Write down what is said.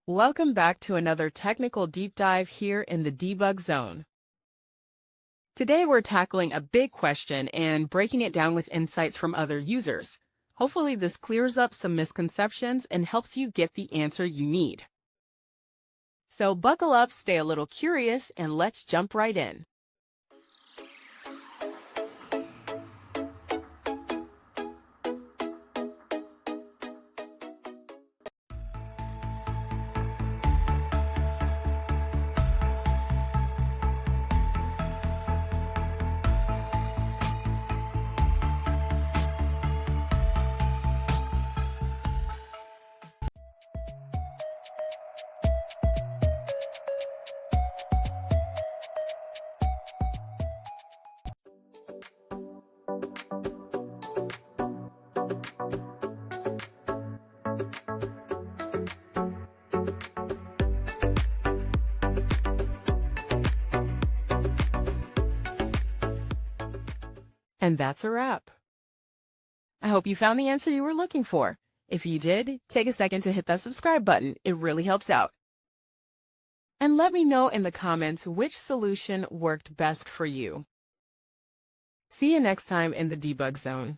Welcome back to another technical deep dive here in the debug zone. Today we're tackling a big question and breaking it down with insights from other users. Hopefully this clears up some misconceptions and helps you get the answer you need. So buckle up, stay a little curious, and let's jump right in. And that's a wrap. I hope you found the answer you were looking for. If you did, take a second to hit that subscribe button. It really helps out. And let me know in the comments which solution worked best for you. See you next time in the debug zone.